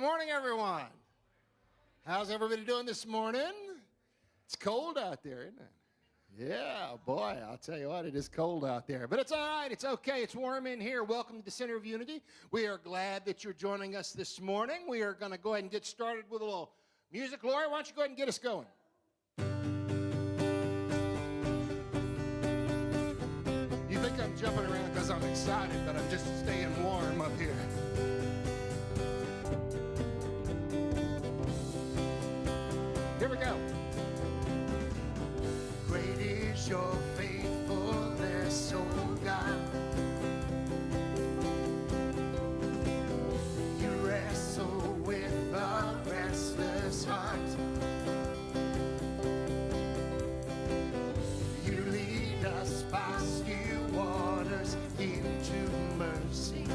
morning, everyone. How's everybody doing this morning? It's cold out there, isn't it? Yeah, boy, I'll tell you what, it is cold out there. But it's all right, it's okay, it's warm in here. Welcome to the Center of Unity. We are glad that you're joining us this morning. We are going to go ahead and get started with a little music. Lori, why don't you go ahead and get us going? You think I'm jumping around because I'm excited, but I'm just staying warm up here. Here we go. Great is your faithfulness, oh God. You wrestle with a restless heart. You lead us by still waters into mercy.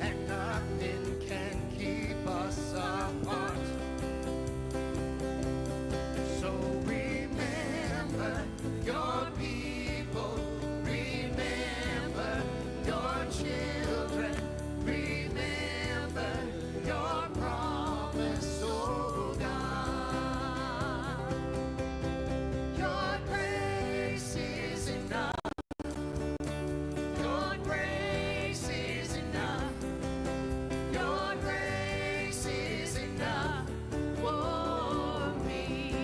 And nothing can keep us apart. Your people, remember your children, remember your promise, oh God. Your grace is enough. Your grace is enough. Your grace is enough for me.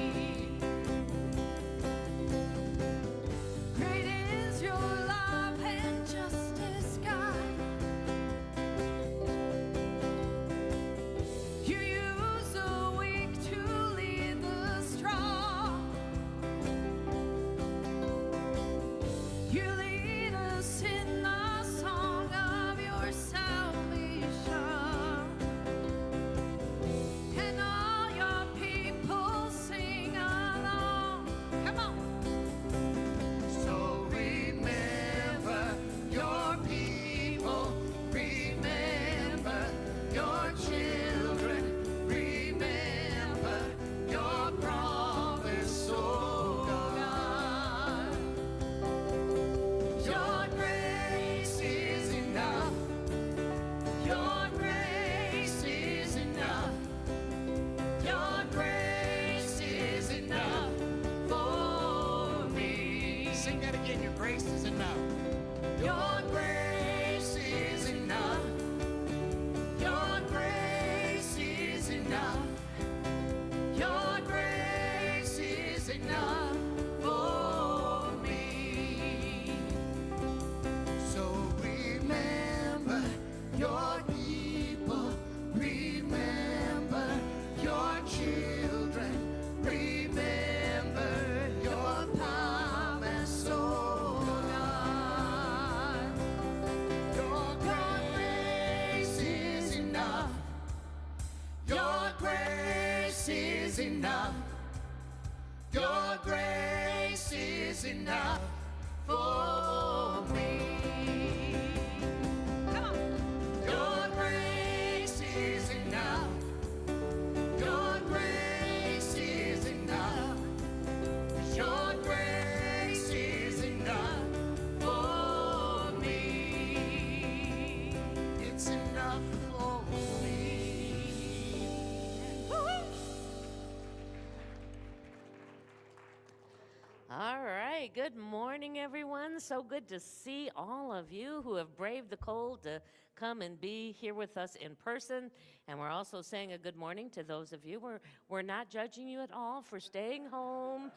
Your grace is enough for me. Come on. Your grace is enough. Your grace is enough. 'Cause your grace is enough for me. It's enough for me. All right, good morning, everyone. So good to see all of you who have braved the cold to come and be here with us in person. And we're also saying a good morning to those of you. We're not judging you at all for staying home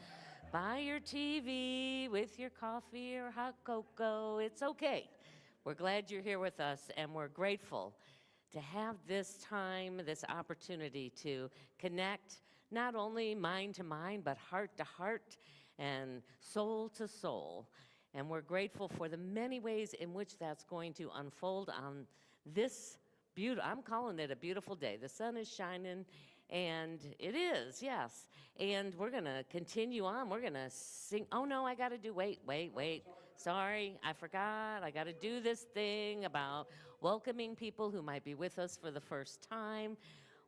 by your TV with your coffee or hot cocoa. It's okay. We're glad you're here with us, and we're grateful to have this time, this opportunity to connect not only mind to mind, but heart to heart and soul to soul. And we're grateful for the many ways in which that's going to unfold on this I'm calling it a beautiful day. The sun is shining, and it is, yes. And we're going to continue on. We're going to sing. Oh, no, I got to do, wait. Sorry, I forgot. I got to do this thing about welcoming people who might be with us for the first time.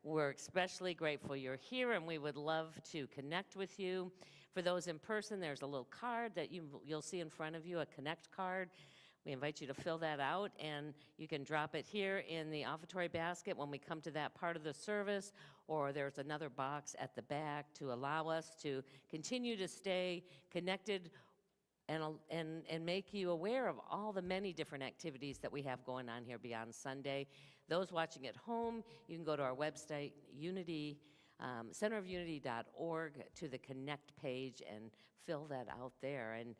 We're especially grateful you're here, and we would love to connect with you. For those in person, there's a little card that you'll see in front of you, a Connect card. We invite you to fill that out, and you can drop it here in the offertory basket when we come to that part of the service, or there's another box at the back to allow us to continue to stay connected and make you aware of all the many different activities that we have going on here beyond Sunday. Those watching at home, you can go to our website, centerofunity.org, to the Connect page and fill that out there. And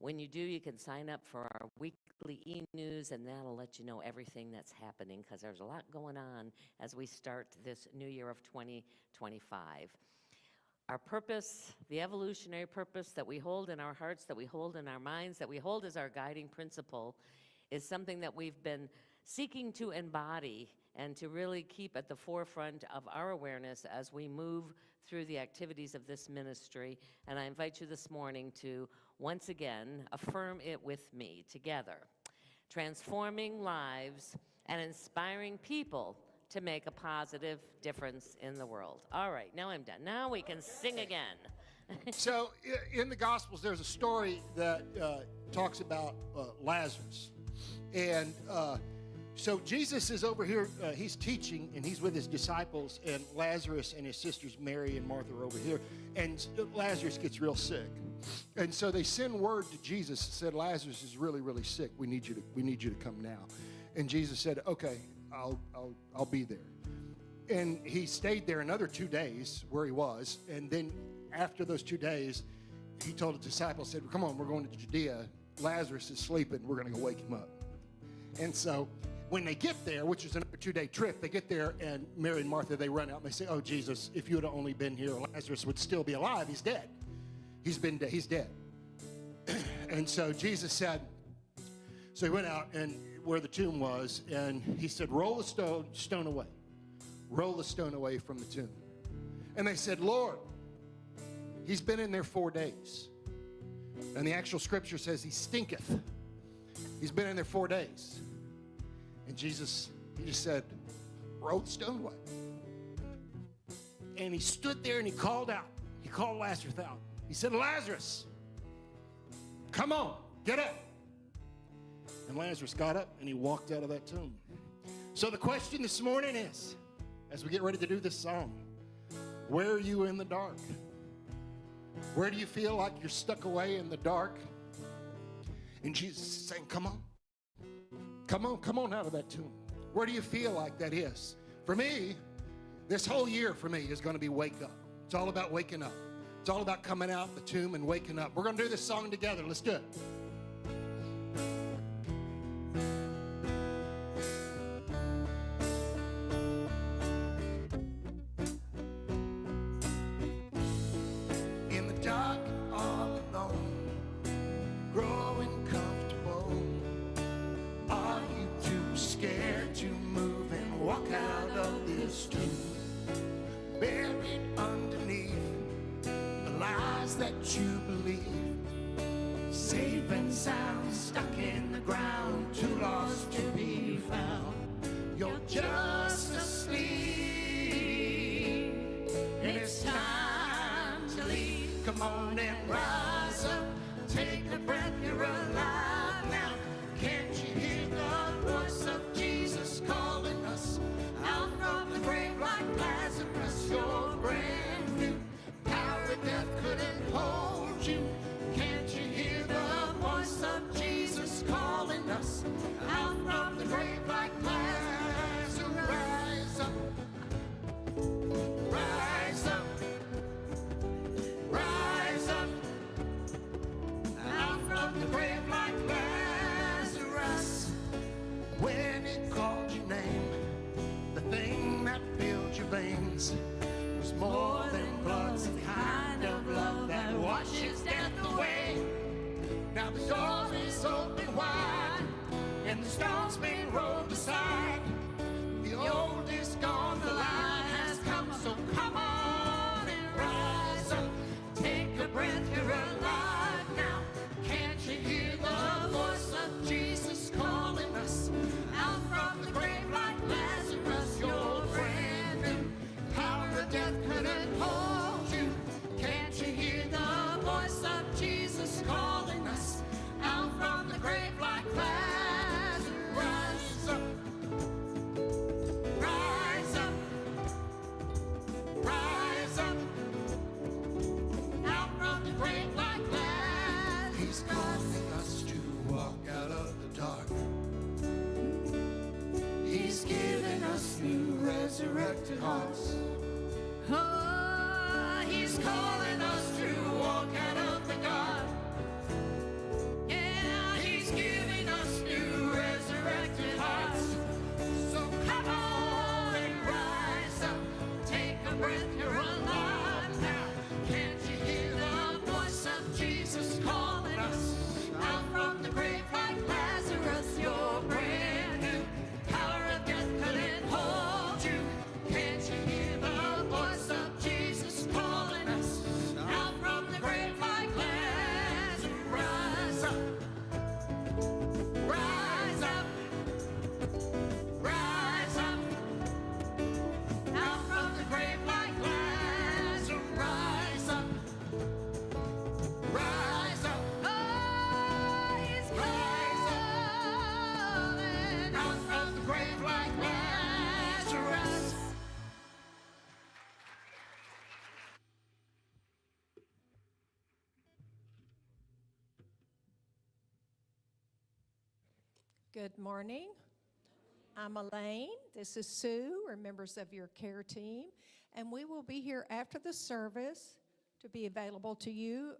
when you do, you can sign up for our weekly e-news, and that'll let you know everything that's happening, because there's a lot going on as we start this new year of 2025. Our purpose, the evolutionary purpose that we hold in our hearts, that we hold in our minds, that we hold as our guiding principle, is something that we've been seeking to embody and to really keep at the forefront of our awareness as we move through the activities of this ministry. And I invite you this morning to once again affirm it with me together. Transforming lives and inspiring people to make a positive difference in the world. All right, now I'm done. Now we can sing again. So in the Gospels, there's a story that talks about Lazarus. And so Jesus is over here, he's teaching, and he's with his disciples, and Lazarus and his sisters Mary and Martha are over here, and Lazarus gets real sick. And so they send word to Jesus and said, Lazarus is really, really sick. We need you to come now. And Jesus said, okay, I'll be there. And he stayed there another 2 days where he was, and then after those 2 days, he told his disciples, said, come on, we're going to Judea. Lazarus is sleeping. We're going to go wake him up. And so when they get there, which is another 2-day trip, they get there, and Mary and Martha, they run out and they say, oh, Jesus, if you had only been here, Lazarus would still be alive. He's dead. He's dead. And so Jesus said, so he went out and where the tomb was, and he said, roll the stone away. Roll the stone away from the tomb. And they said, Lord, he's been in there 4 days. And the actual scripture says he stinketh. He's been in there 4 days. And Jesus, he just said, roll the stone away. And he stood there and he called out. He called Lazarus out. He said, Lazarus, come on, get up. And Lazarus got up and he walked out of that tomb. So the question this morning is, as we get ready to do this song, where are you in the dark? Where do you feel like you're stuck away in the dark? And Jesus is saying, come on. Come on out of that tomb. Where do you feel like that is? For me, this whole year for me is going to be wake up. It's all about waking up. It's all about coming out the tomb and waking up. We're going to do this song together. Let's do it. Calling us out from the grave like us new resurrected hearts. Oh, he's calling us to walk out of the dark. Yeah, he's giving us new resurrected hearts. So come on and rise up, take a breath, you're alive now. Can't you hear the voice of Jesus calling us out from the grave like Lazarus? You're brand new. Power of death couldn't hold you. Can't you hear the voice of Jesus calling us out from the grave like Lazarus? Rise up, rise up, rise up, out from the grave like Lazarus. Rise up, rise up. Oh, he's calling out from the grave like Lazarus. Good morning. I'm Elaine. This is Sue. We're members of your care team. And we will be here after the service to be available to you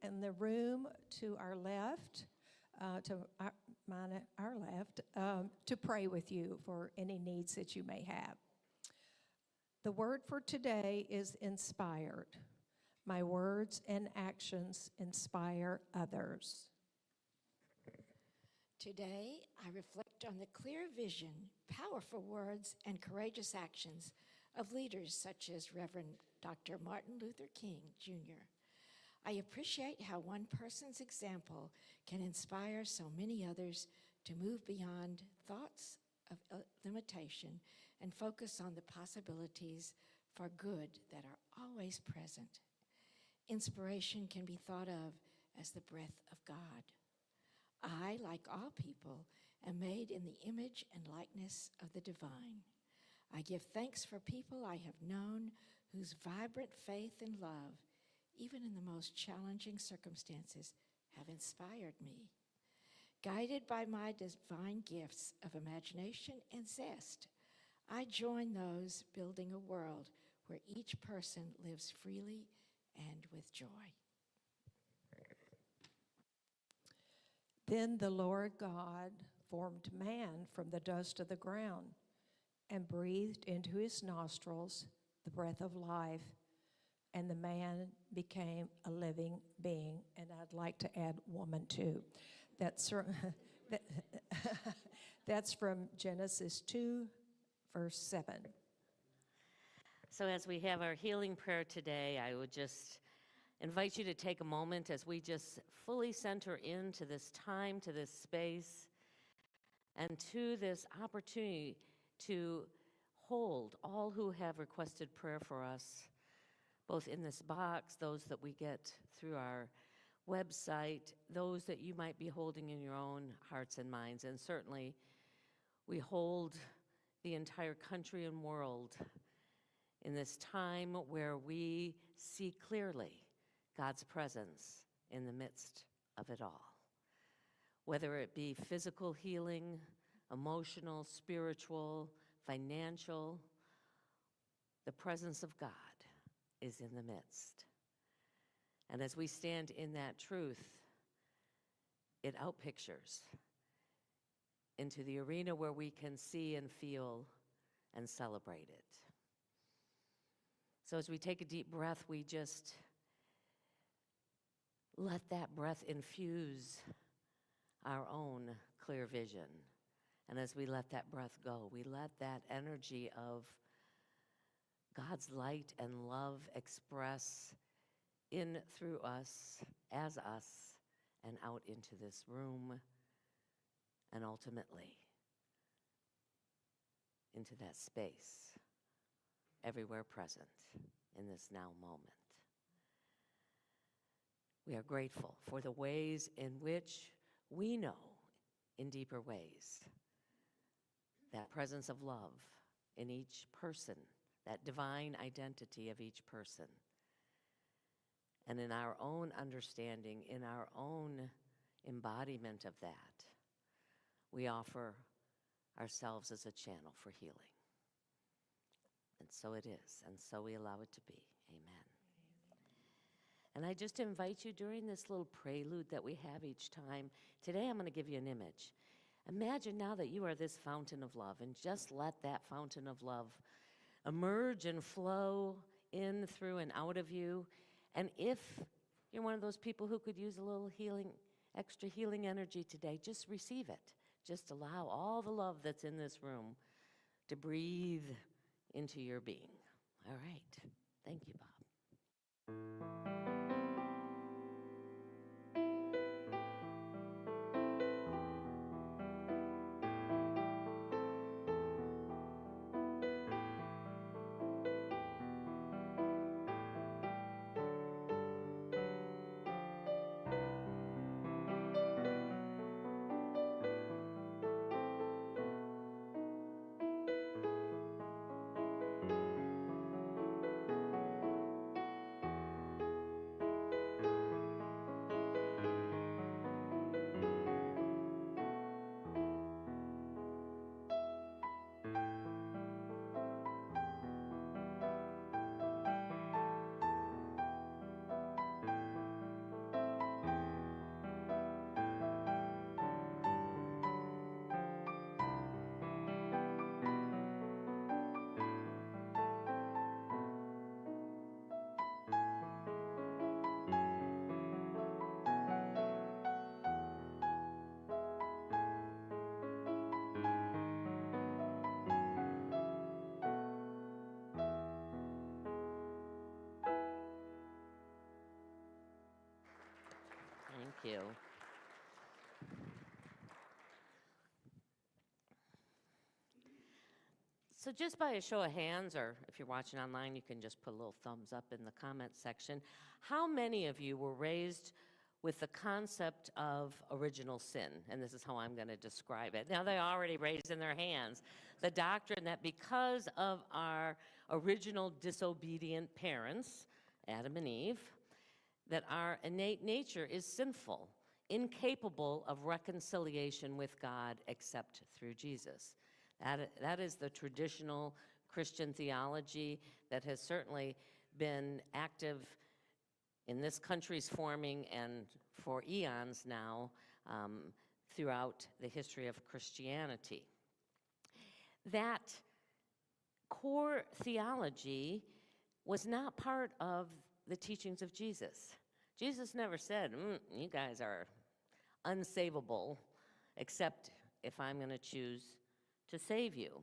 in the room to our left, our left, to pray with you for any needs that you may have. The word for today is inspired. My words and actions inspire others. Today, I reflect on the clear vision, powerful words, and courageous actions of leaders such as Reverend Dr. Martin Luther King, Jr. I appreciate how one person's example can inspire so many others to move beyond thoughts of limitation and focus on the possibilities for good that are always present. Inspiration can be thought of as the breath of God. I, like all people, am made in the image and likeness of the divine. I give thanks for people I have known whose vibrant faith and love, even in the most challenging circumstances, have inspired me. Guided by my divine gifts of imagination and zest, I join those building a world where each person lives freely and with joy. Then the Lord God formed man from the dust of the ground and breathed into his nostrils the breath of life, and the man became a living being. And I'd like to add woman too. That's from Genesis 2, verse 7. So as we have our healing prayer today, I would just invite you to take a moment as we just fully center into this time, to this space, and to this opportunity to hold all who have requested prayer for us, both in this box, those that we get through our website, those that you might be holding in your own hearts and minds, and certainly we hold the entire country and world in this time where we see clearly God's presence in the midst of it all. Whether it be physical healing, emotional, spiritual, financial, the presence of God is in the midst. And as we stand in that truth, it outpictures into the arena where we can see and feel and celebrate it. So as we take a deep breath, we just let that breath infuse our own clear vision. And as we let that breath go, we let that energy of God's light and love express in through us, as us, and out into this room, and ultimately into that space, everywhere present in this now moment. We are grateful for the ways in which we know, in deeper ways, that presence of love in each person, that divine identity of each person. And in our own understanding, in our own embodiment of that, we offer ourselves as a channel for healing. And so it is, and so we allow it to be. Amen. And I just invite you during this little prelude that we have each time, today I'm going to give you an image. Imagine now that you are this fountain of love, and just let that fountain of love emerge and flow in, through, and out of you. And if you're one of those people who could use a little healing, extra healing energy today, just receive it. Just allow all the love that's in this room to breathe into your being. All right. Thank you, Bob. Thank you. So just by a show of hands, or if you're watching online, you can just put a little thumbs up in the comment section. How many of you were raised with the concept of original sin? And this is how I'm going to describe it. Now, they already raised in their hands the doctrine that because of our original disobedient parents, Adam and Eve, that our innate nature is sinful, incapable of reconciliation with God except through Jesus. That is the traditional Christian theology that has certainly been active in this country's forming and for eons now throughout the history of Christianity. That core theology was not part of the teachings of Jesus. Jesus never said, you guys are unsavable, except if I'm going to choose to save you.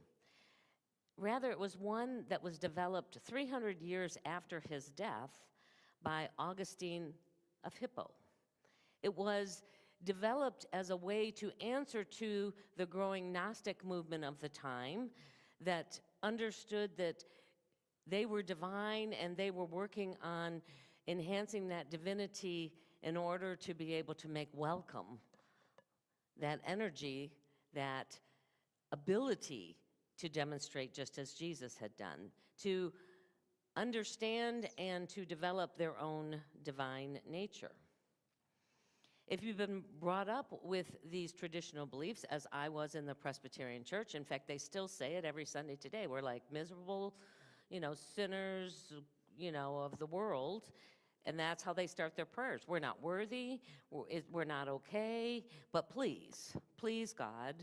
Rather, it was one that was developed 300 years after his death by Augustine of Hippo. It was developed as a way to answer to the growing Gnostic movement of the time that understood that they were divine and they were working on enhancing that divinity in order to be able to make welcome that energy, that ability to demonstrate just as Jesus had done, to understand and to develop their own divine nature. If you've been brought up with these traditional beliefs, as I was in the Presbyterian Church, in fact, they still say it every Sunday today, we're like miserable, sinners, of the world, and that's how they start their prayers. We're not worthy, we're not okay, but please, please God,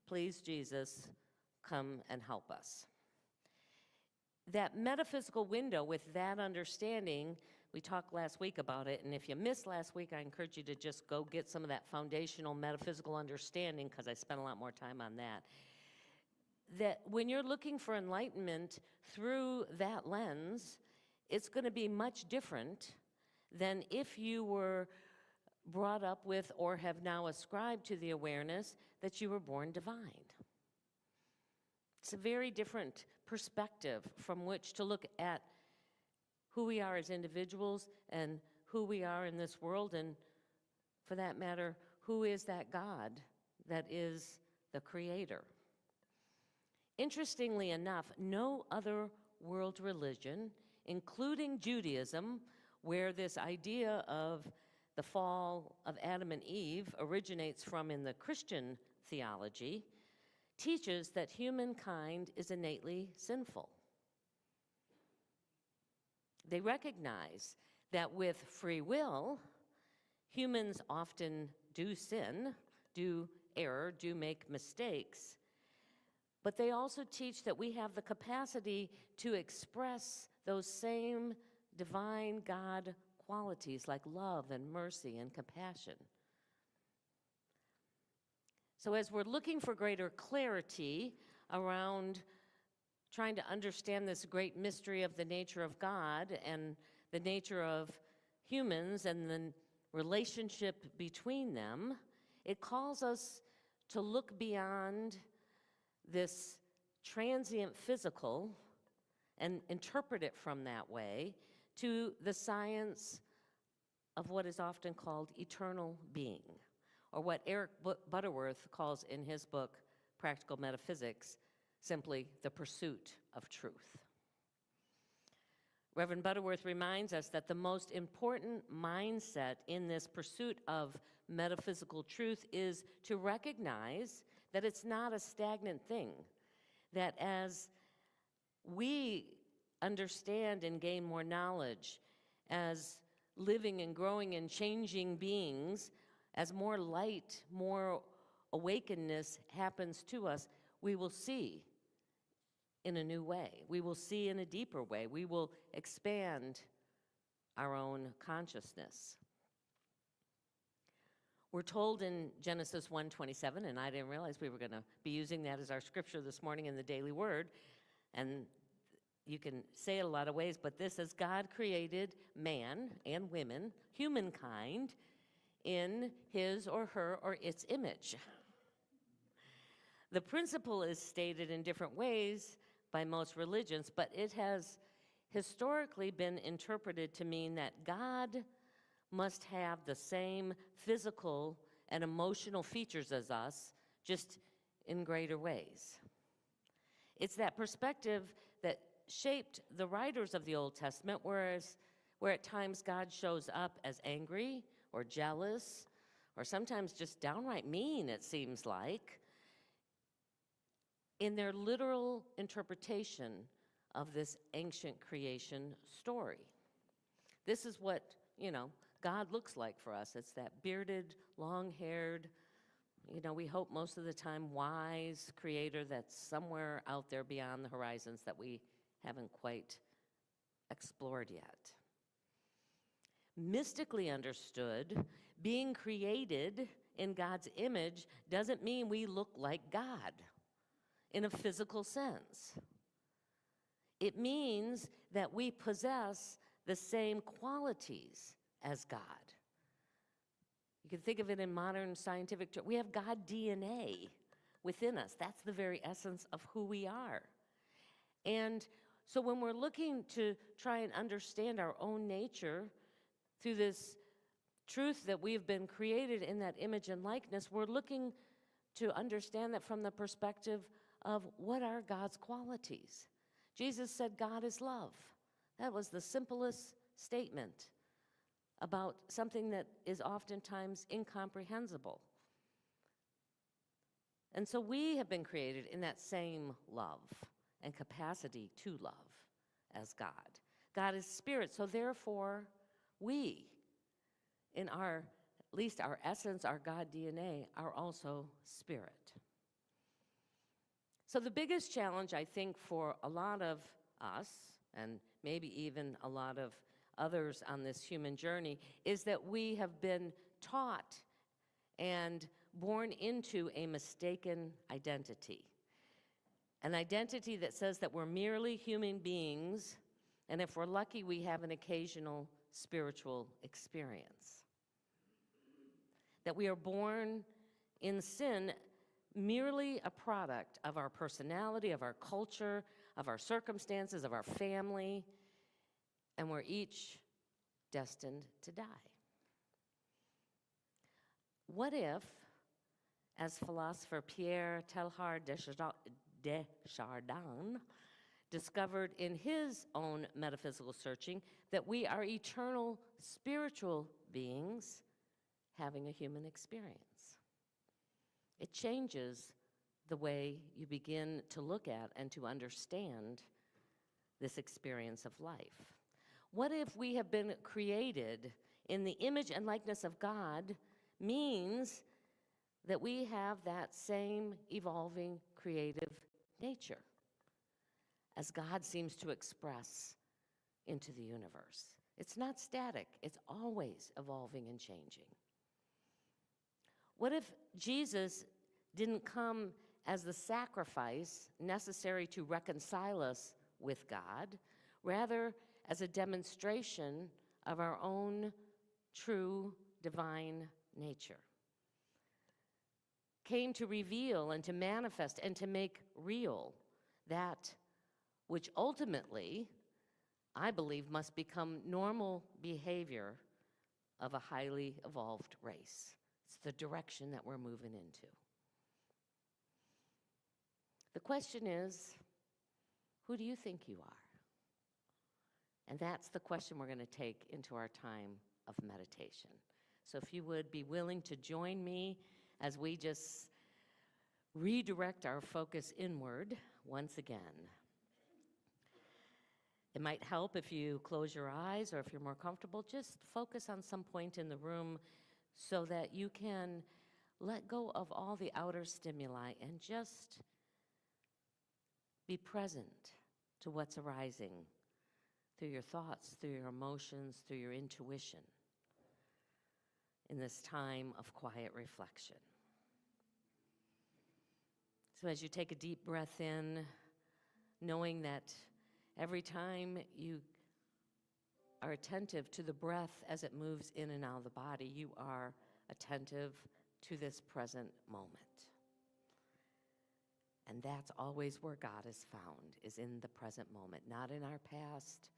please Jesus, come and help us. That metaphysical window with that understanding, we talked last week about it, and if you missed last week, I encourage you to just go get some of that foundational metaphysical understanding, because I spent a lot more time on that. That when you're looking for enlightenment through that lens, it's going to be much different than if you were brought up with or have now ascribed to the awareness that you were born divine. It's a very different perspective from which to look at who we are as individuals and who we are in this world, and for that matter, who is that God that is the creator. Interestingly enough, no other world religion, including Judaism, where this idea of the fall of Adam and Eve originates from in the Christian theology, teaches that humankind is innately sinful. they recognize that with free will, humans often do sin, do error, do make mistakes, but they also teach that we have the capacity to express those same divine God qualities like love and mercy and compassion. So as we're looking for greater clarity around trying to understand this great mystery of the nature of God and the nature of humans and the relationship between them, it calls us to look beyond this transient physical and interpret it from that way to the science of what is often called eternal being, or what Eric Butterworth calls in his book, Practical Metaphysics, simply the pursuit of truth. Reverend Butterworth reminds us that the most important mindset in this pursuit of metaphysical truth is to recognize that it's not a stagnant thing, that as we understand and gain more knowledge, as living and growing and changing beings, as more light, more awakeness happens to us, we will see in a new way. We will see in a deeper way. We will expand our own consciousness. We're told in Genesis 1:27, and I didn't realize we were going to be using that as our scripture this morning in the Daily Word, and you can say it a lot of ways, but this is God created man and women, humankind, in his or her or its image. The principle is stated in different ways by most religions, but it has historically been interpreted to mean that God must have the same physical and emotional features as us, just in greater ways. It's that perspective that shaped the writers of the Old Testament, where at times God shows up as angry or jealous, or sometimes just downright mean, it seems like, in their literal interpretation of this ancient creation story. This is what, God looks like for us. It's that bearded, long-haired, we hope most of the time wise creator that's somewhere out there beyond the horizons that we haven't quite explored yet. Mystically understood, being created in God's image doesn't mean we look like God in a physical sense. It means that we possess the same qualities as God. You can think of it in modern scientific terms. We have God DNA within us. That's the very essence of who we are. And so when we're looking to try and understand our own nature through this truth that we've been created in that image and likeness, we're looking to understand that from the perspective of what are God's qualities. Jesus said God is love. That was the simplest statement about something that is oftentimes incomprehensible. And so we have been created in that same love and capacity to love as God. God is spirit, so therefore we, in at least our essence, our God DNA, are also spirit. So the biggest challenge, I think, for a lot of us, and maybe even a lot of others on this human journey, is that we have been taught and born into a mistaken identity. An identity that says that we're merely human beings, and if we're lucky, we have an occasional spiritual experience. That we are born in sin, merely a product of our personality, of our culture, of our circumstances, of our family, and we're each destined to die. What if, as philosopher Pierre Teilhard de Chardin discovered in his own metaphysical searching, that we are eternal spiritual beings having a human experience? It changes the way you begin to look at and to understand this experience of life. What if we have been created in the image and likeness of God means that we have that same evolving creative nature as God seems to express into the universe. It's not static, it's always evolving and changing. What if Jesus didn't come as the sacrifice necessary to reconcile us with God, rather as a demonstration of our own true divine nature? Came to reveal and to manifest and to make real that which ultimately, I believe, must become normal behavior of a highly evolved race. It's the direction that we're moving into. The question is, who do you think you are? And that's the question we're going to take into our time of meditation. So if you would be willing to join me as we just redirect our focus inward once again. It might help if you close your eyes, or if you're more comfortable, just focus on some point in the room so that you can let go of all the outer stimuli and just be present to what's arising through your thoughts, through your emotions, through your intuition in this time of quiet reflection. So as you take a deep breath in, knowing that every time you are attentive to the breath as it moves in and out of the body, you are attentive to this present moment. And that's always where God is found, is in the present moment, not in our past,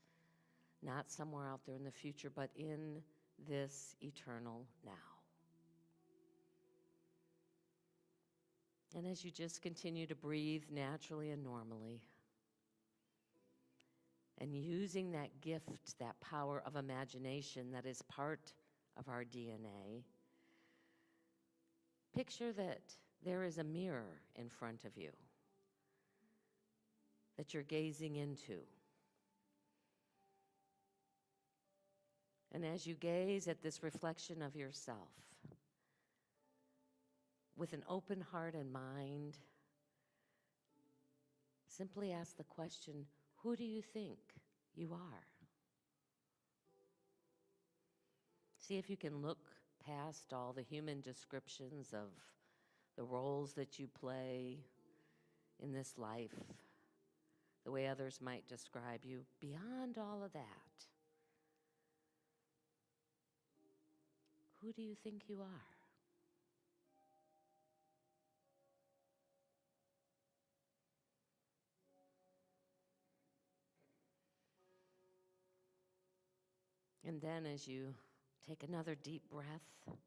not somewhere out there in the future, but in this eternal now. And as you just continue to breathe naturally and normally, and using that gift, that power of imagination that is part of our DNA, picture that there is a mirror in front of you that you're gazing into. And as you gaze at this reflection of yourself, with an open heart and mind, simply ask the question, who do you think you are? See if you can look past all the human descriptions of the roles that you play in this life, the way others might describe you, beyond all of that. Who do you think you are? And then as you take another deep breath,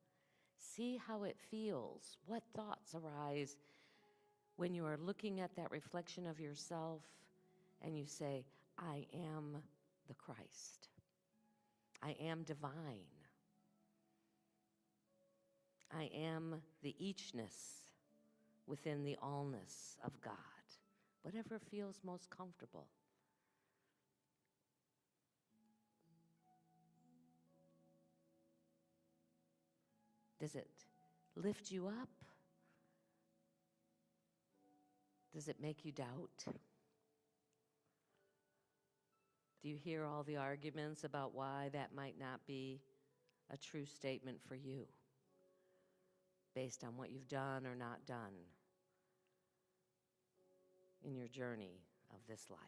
see how it feels. What thoughts arise when you are looking at that reflection of yourself and you say, I am the Christ. I am divine. I am the eachness within the allness of God. Whatever feels most comfortable. Does it lift you up? Does it make you doubt? Do you hear all the arguments about why that might not be a true statement for you, based on what you've done or not done in your journey of this life?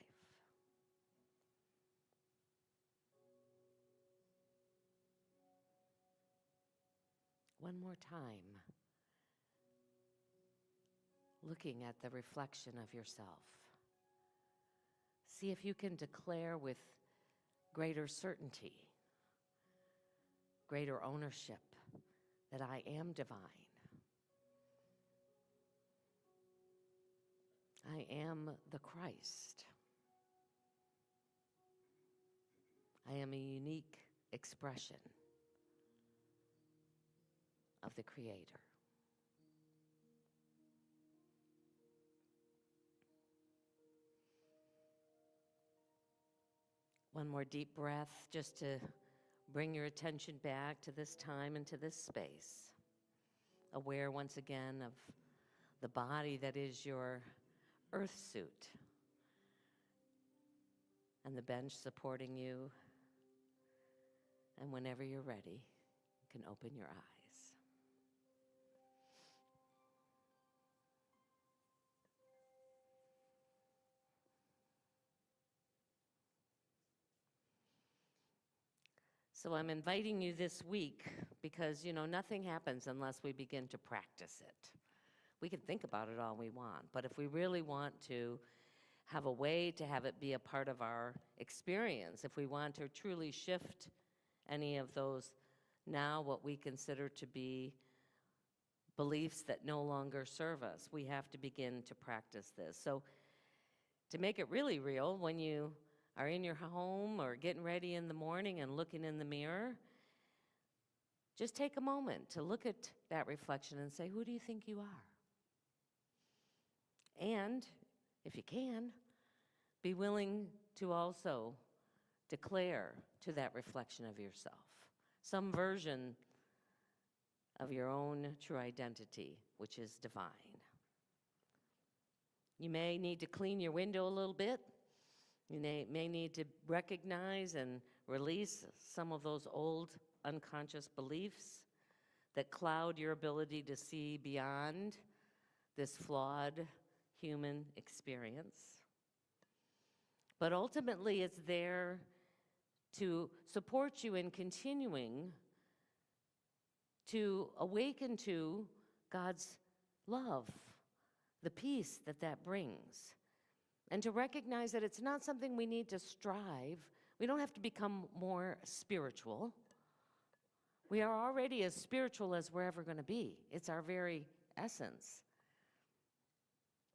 One more time, looking at the reflection of yourself. See if you can declare with greater certainty, greater ownership, that I am divine. I am the Christ. I am a unique expression of the Creator. One more deep breath just to bring your attention back to this time and to this space. Aware once again of the body that is your earth suit and the bench supporting you. And whenever you're ready, you can open your eyes. So I'm inviting you this week because, nothing happens unless we begin to practice it. We can think about it all we want, but if we really want to have a way to have it be a part of our experience, if we want to truly shift any of those now what we consider to be beliefs that no longer serve us, we have to begin to practice this. So to make it really real, when you are in your home or getting ready in the morning and looking in the mirror, just take a moment to look at that reflection and say, who do you think you are? And, if you can, be willing to also declare to that reflection of yourself some version of your own true identity, which is divine. You may need to clean your window a little bit. You may need to recognize and release some of those old unconscious beliefs that cloud your ability to see beyond this flawed human experience. But ultimately, it's there to support you in continuing to awaken to God's love, the peace that brings. And to recognize that it's not something we need to strive. We don't have to become more spiritual. We are already as spiritual as we're ever going to be. It's our very essence.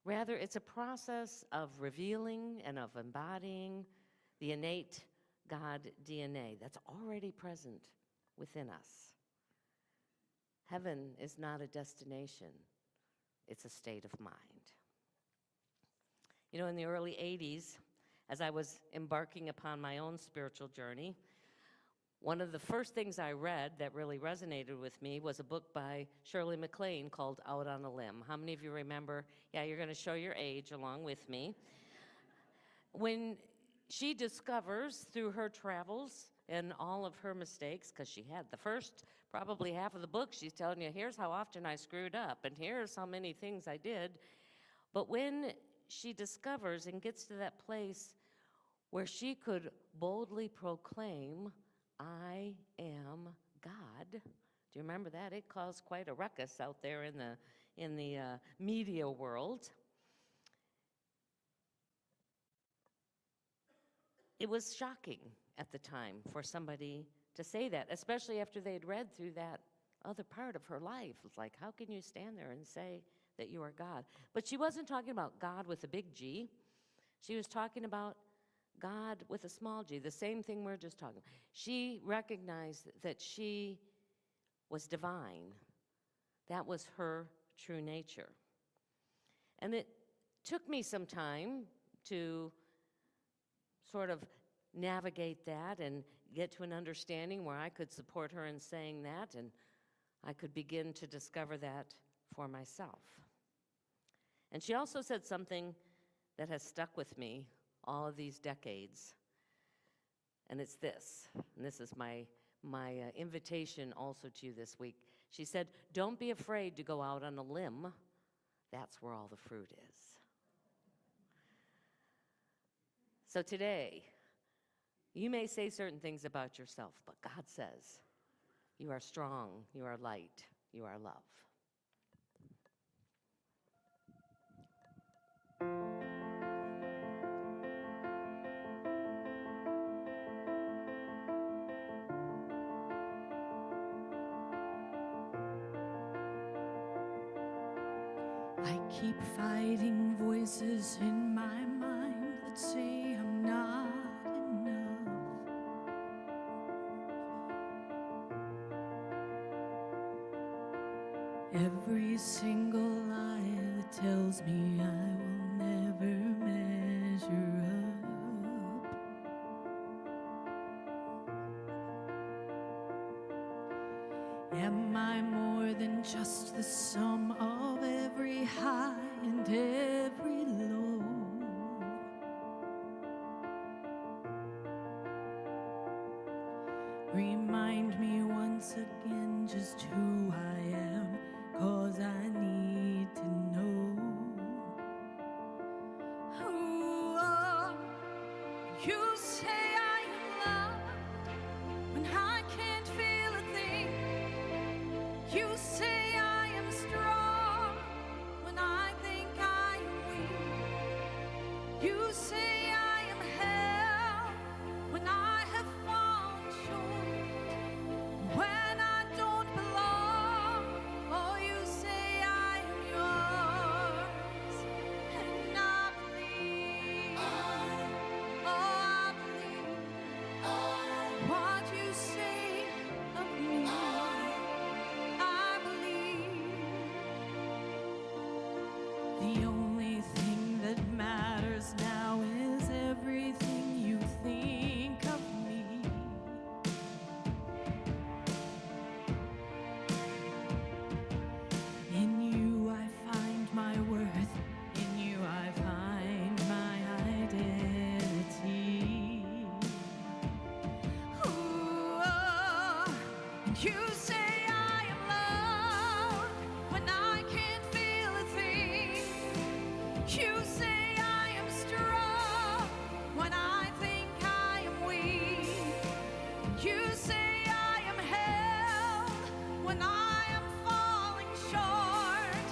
Rather, it's a process of revealing and of embodying the innate God DNA that's already present within us. Heaven is not a destination. It's a state of mind. In the early 80s, as I was embarking upon my own spiritual journey, one of the first things I read that really resonated with me was a book by Shirley MacLaine called Out on a Limb. How many of you remember? Yeah, you're going to show your age along with me. When she discovers through her travels and all of her mistakes, because she had the first probably half of the book, she's telling you, here's how often I screwed up, and here's how many things I did. But when she discovers and gets to that place where she could boldly proclaim, I am God. Do you remember that? It caused quite a ruckus out there in the media world. It was shocking at the time for somebody to say that, especially after they had read through that other part of her life. It's like, how can you stand there and say that you are God? But she wasn't talking about God with a big G. She was talking about God with a small g, the same thing we're just talking about. She recognized that she was divine. That was her true nature. And it took me some time to sort of navigate that and get to an understanding where I could support her in saying that, and I could begin to discover that for myself. And she also said something that has stuck with me all of these decades, and it's this, and this is my invitation also to you this week. She said, don't be afraid to go out on a limb. That's where all the fruit is. So today, you may say certain things about yourself, but God says, you are strong, you are light, you are love. I keep fighting voices in my mind that say I'm not enough. Every single lie that tells me I will never measure up. just the sum of every high and every low. Remind me once again just who I am, 'cause I need to know. Who are you? Say I am loved when I can't feel a thing. You say I am strong when I think I am weak. You say I am held when I have fallen short. When I don't belong, oh, you say I am yours. And I believe, oh, I believe what you say of me. I believe the only thing that matters now is everything you think of me. In you I find my worth, in you I find my identity. Ooh, and you say I am loved when I can't feel a thing. You say I am strong when I think I am weak. You say I am held when I am falling short.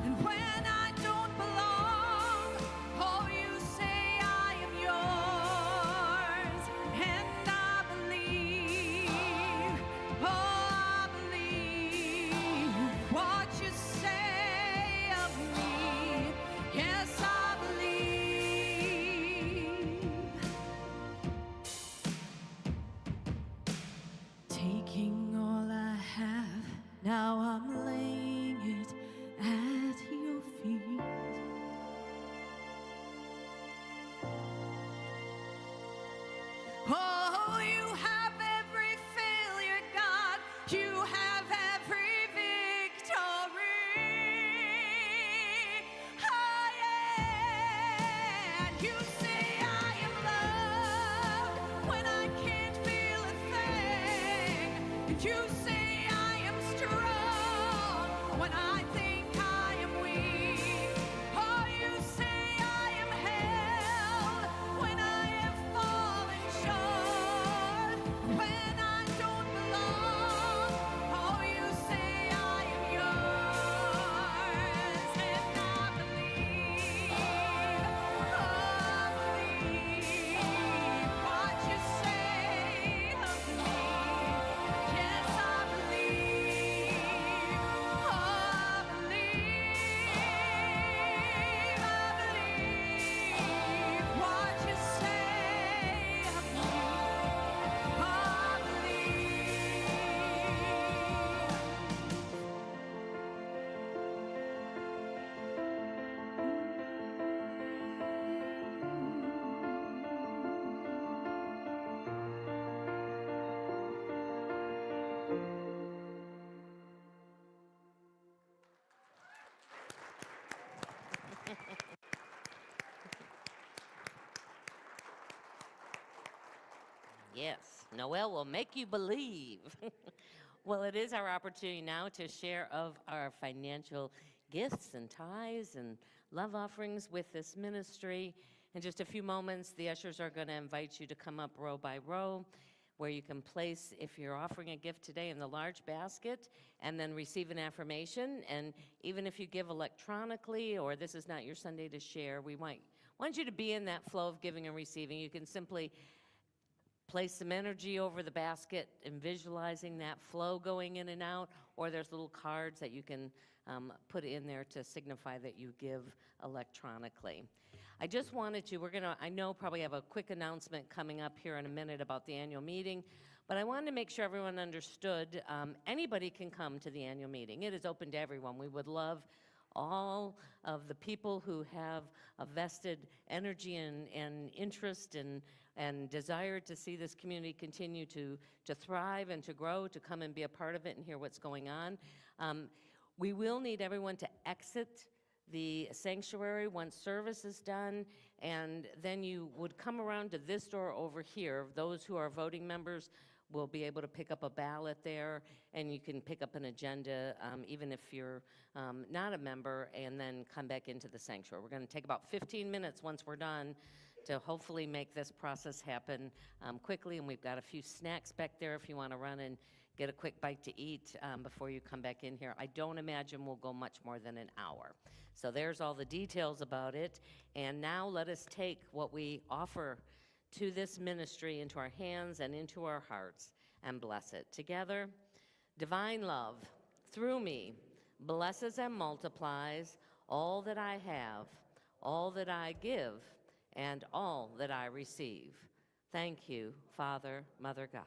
And when I don't belong, oh, you say I am yours. And I believe, oh, I believe what you say of me. Yes, I believe. Taking all I have, now I'm laying it at your feet. Oh, you have every failure, God. You have every victory. Oh, yeah. And you say I am loved when I can't feel a thing. And you say I am strong when I think I am weak. Oh, you say I am held when I have fallen short. When I don't belong, oh, you say I am yours. And I believe, oh, I believe what you say of me. Yes, I believe, oh, I believe what you say of me. I Yes, Noel will make you believe. Well, it is our opportunity now to share of our financial gifts and tithes and love offerings with this ministry. In just a few moments, the ushers are going to invite you to come up row by row, where you can place, if you're offering a gift today, in the large basket, and then receive an affirmation. And even if you give electronically, or this is not your Sunday to share, we want you to be in that flow of giving and receiving. You can simply place some energy over the basket and visualizing that flow going in and out, or there's little cards that you can put in there to signify that you give electronically. I just wanted to, I know probably have a quick announcement coming up here in a minute about the annual meeting, but I wanted to make sure everyone understood anybody can come to the annual meeting. It is open to everyone. We would love all of the people who have a vested energy and interest and desire to see this community continue to thrive and to grow, to come and be a part of it and hear what's going on. We will need everyone to exit the sanctuary once service is done, and then you would come around to this door over here. Those who are voting members will be able to pick up a ballot there, and you can pick up an agenda even if you're not a member, and then come back into the sanctuary. We're going to take about 15 minutes once we're done to hopefully make this process happen quickly, and we've got a few snacks back there if you want to run and get a quick bite to eat before you come back in here. I don't imagine we'll go much more than an hour. So there's all the details about it. And now let us take what we offer to this ministry into our hands and into our hearts and bless it. Together, divine love, through me, blesses and multiplies all that I have, all that I give, and all that I receive. Thank you, Father, Mother, God.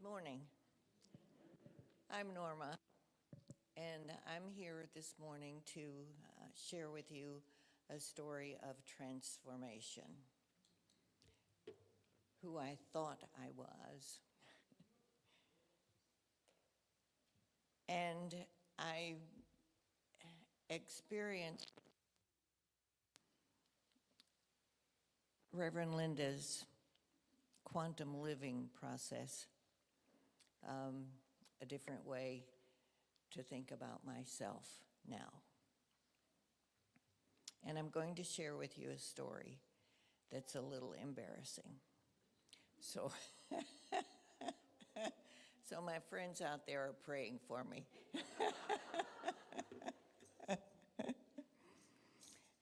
morning. I'm Norma, and I'm here this morning to share with you a story of transformation. Who I thought I was. And I experienced Reverend Linda's quantum living process, a different way to think about myself now. And I'm going to share with you a story that's a little embarrassing. So, so my friends out there are praying for me.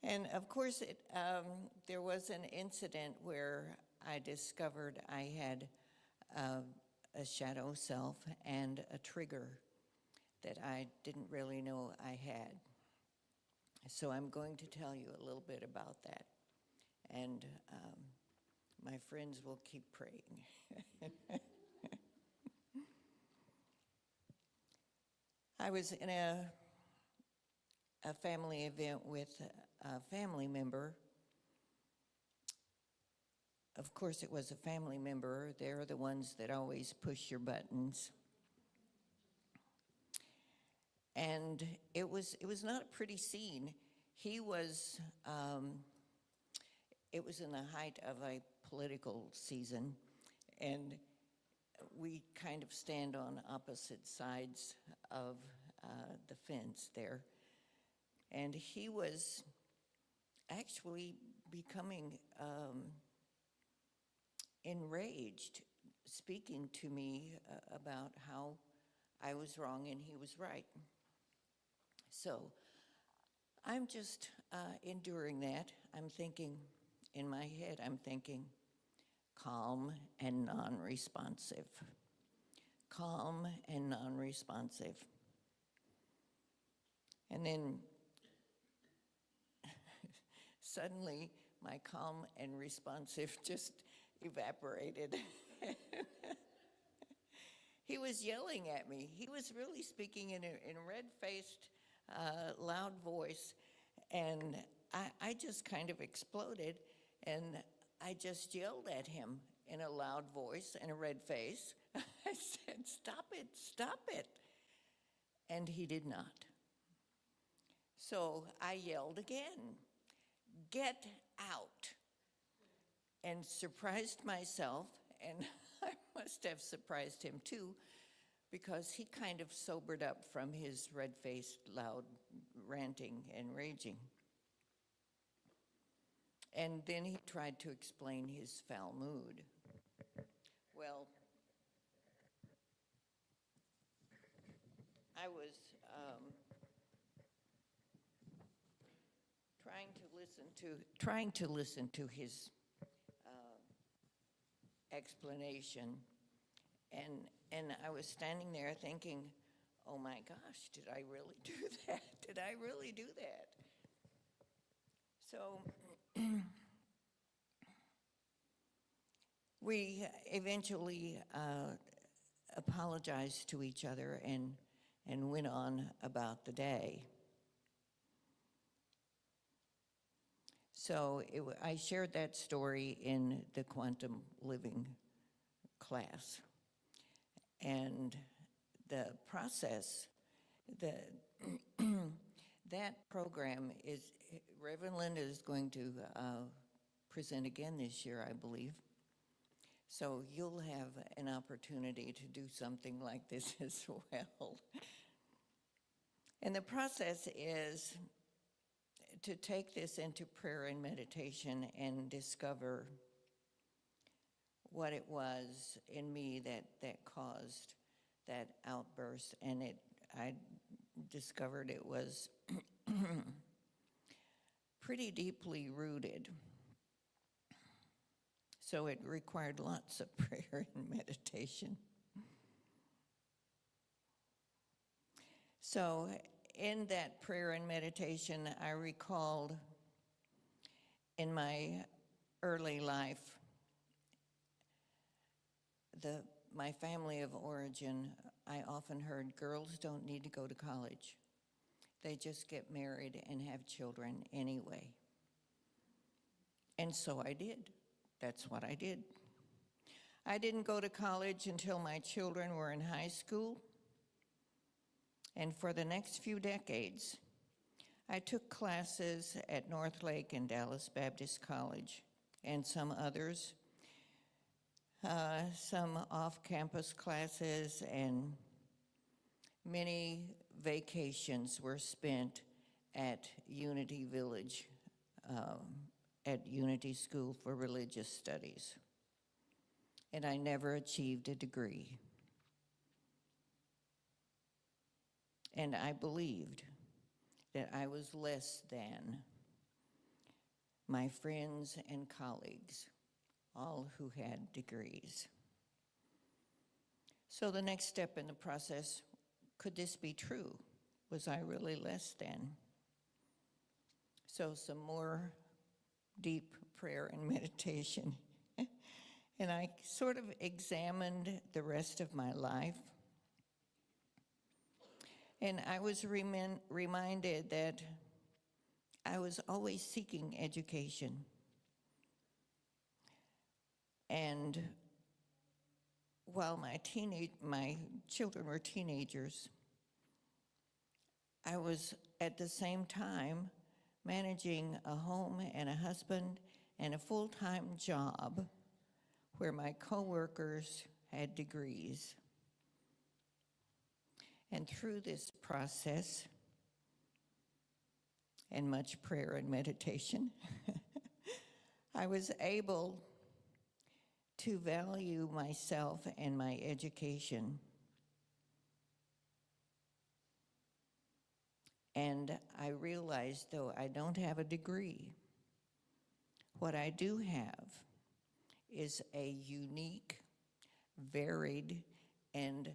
And of course, there was an incident where I discovered I had a shadow self and a trigger that I didn't really know I had. So I'm going to tell you a little bit about that. And my friends will keep praying. I was in a family event with a family member. Of course, it was a family member. They're the ones that always push your buttons. And it was not a pretty scene. He was, it was in the height of a political season, and we kind of stand on opposite sides of the fence there. And he was actually becoming enraged, speaking to me about how I was wrong and he was right. So I'm just enduring that. I'm thinking, in my head, I'm thinking, calm and non-responsive. Calm and non-responsive. And then suddenly my calm and responsive just evaporated. He was yelling at me. He was really speaking in a red-faced, loud voice, and I just kind of exploded, and I just yelled at him in a loud voice and a red face. I said, "Stop it, stop it." And he did not. So I yelled again, "Get out," and surprised myself, and I must have surprised him too, because he kind of sobered up from his red-faced, loud ranting and raging. And then he tried to explain his foul mood. Well, I was trying to listen to his explanation, and I was standing there thinking, oh my gosh, did I really do that? Did I really do that? So we eventually apologized to each other and went on about the day. So I shared that story in the quantum living class. And the process, that program is, Reverend Linda is going to present again this year, I believe. So you'll have an opportunity to do something like this as well. And the process is to take this into prayer and meditation and discover what it was in me that caused that outburst. And I discovered it was pretty deeply rooted. So it required lots of prayer and meditation. So in that prayer and meditation, I recalled in my early life my family of origin, I often heard girls don't need to go to college. They just get married and have children anyway. And so I did. That's what I did. I didn't go to college until my children were in high school. And for the next few decades, I took classes at North Lake and Dallas Baptist College and some others, some off-campus classes, and many vacations were spent at Unity Village, at Unity School for Religious Studies. And I never achieved a degree. And I believed that I was less than my friends and colleagues, all who had degrees. So the next step in the process, could this be true? Was I really less than? So some more deep prayer and meditation. And I sort of examined the rest of my life. And I was reminded that I was always seeking education. And while my children were teenagers, I was at the same time managing a home and a husband and a full-time job where my coworkers had degrees. And through this process, and much prayer and meditation, I was able to value myself and my education. And I realized, though I don't have a degree, what I do have is a unique, varied, and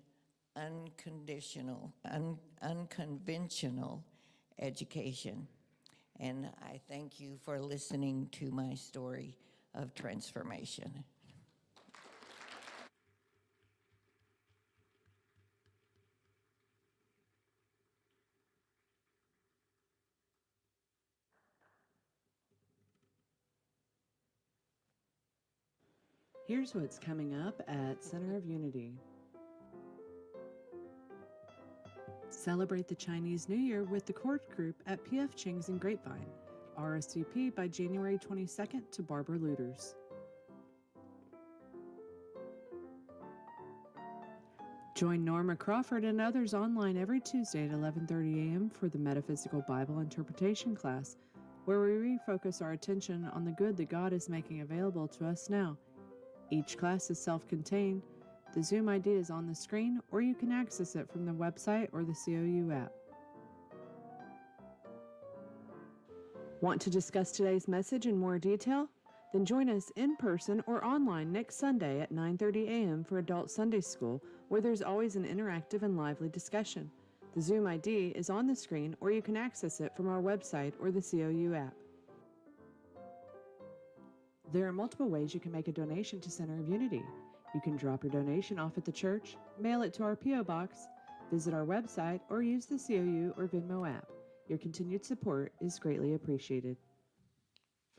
unconventional education. And I thank you for listening to my story of transformation. Here's what's coming up at Center of Unity. Celebrate the Chinese New Year with the court group at P.F. Ching's in Grapevine. RSVP by January 22nd to Barbara Looters. Join Norma Crawford and others online every Tuesday at 11:30 a.m. for the Metaphysical Bible Interpretation class, where we refocus our attention on the good that God is making available to us now. Each class is self-contained. The Zoom ID is on the screen, or you can access it from the website or the COU app. Want to discuss today's message in more detail? Then join us in person or online next Sunday at 9:30 a.m. for Adult Sunday School, where there's always an interactive and lively discussion. The Zoom ID is on the screen, or you can access it from our website or the COU app. There are multiple ways you can make a donation to Center of Unity. You can drop your donation off at the church, mail it to our P.O. Box, visit our website, or use the COU or Venmo app. Your continued support is greatly appreciated.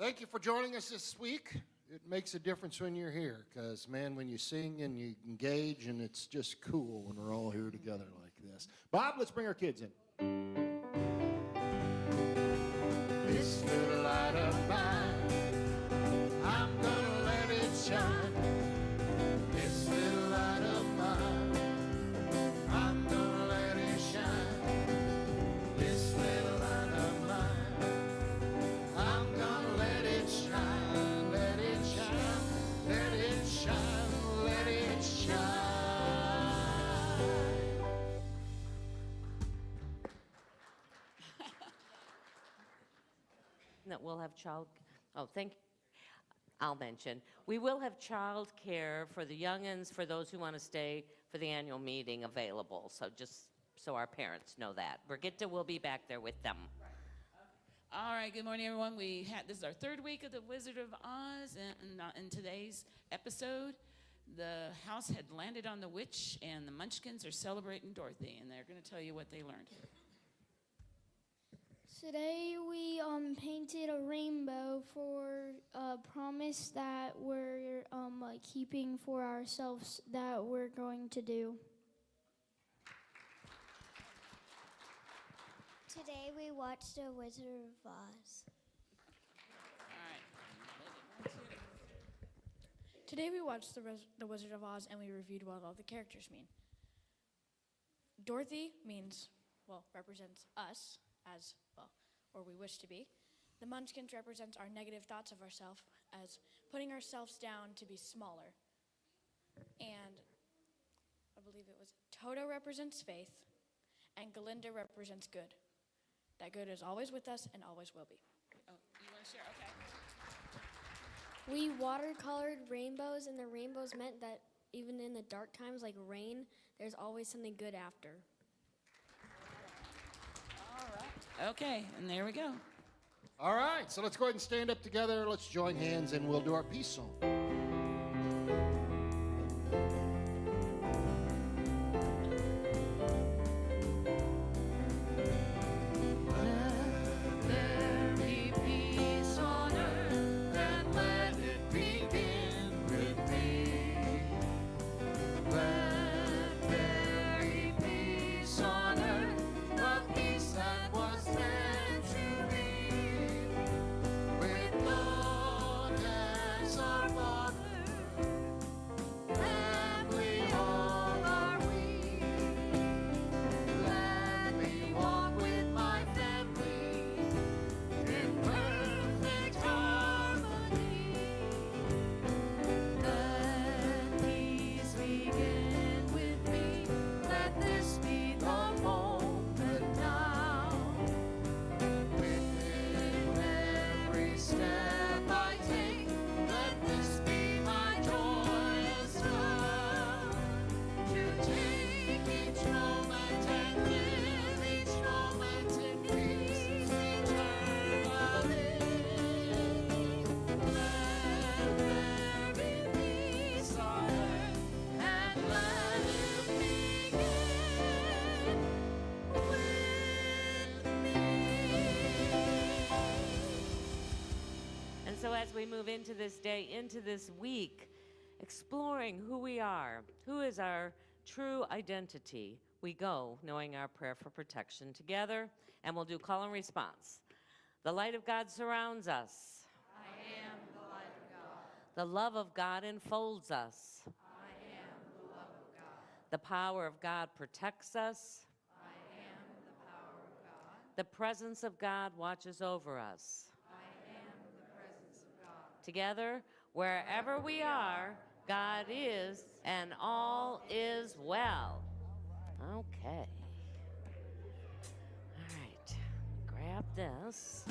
Thank you for joining us this week. It makes a difference when you're here, because, man, when you sing and you engage, and it's just cool when we're all here together like this. Bob, let's bring our kids in. This little light of mine, I'm gonna let it shine. This little light of mine, I'm gonna let it shine. This little light of mine, I'm gonna let it shine. Let it shine, let it shine, let it shine. That we'll have I'll mention, we will have child care for the youngins, for those who want to stay for the annual meeting available. So just so our parents know that. Brigitte will be back there with them. All right, good morning, everyone. This is our third week of the Wizard of Oz, and in today's episode, the house had landed on the witch, and the Munchkins are celebrating Dorothy, and they're going to tell you what they learned. Today we painted a rainbow for a promise that we're keeping for ourselves that we're going to do. Today we watched The Wizard of Oz. All right. Today we watched The Wizard of Oz and we reviewed what all the characters mean. Dorothy means, represents us as, or we wish to be. The Munchkins represents our negative thoughts of ourselves as putting ourselves down to be smaller. And I believe it was Toto represents faith and Galinda represents good. That good is always with us and always will be. Oh, you want to share? Okay. We watercolored rainbows, and the rainbows meant that even in the dark times like rain, there's always something good after. All right. Okay, and there we go. All right, so let's go ahead and stand up together. Let's join hands and we'll do our peace song. So as we move into this day, into this week, exploring who we are, who is our true identity, we go knowing our prayer for protection together, and we'll do call and response. The light of God surrounds us. I am the light of God. The love of God enfolds us. I am the love of God. The power of God protects us. I am the power of God. The presence of God watches over us. Together, wherever we are, God is, and all is well. Okay. All right. Grab this.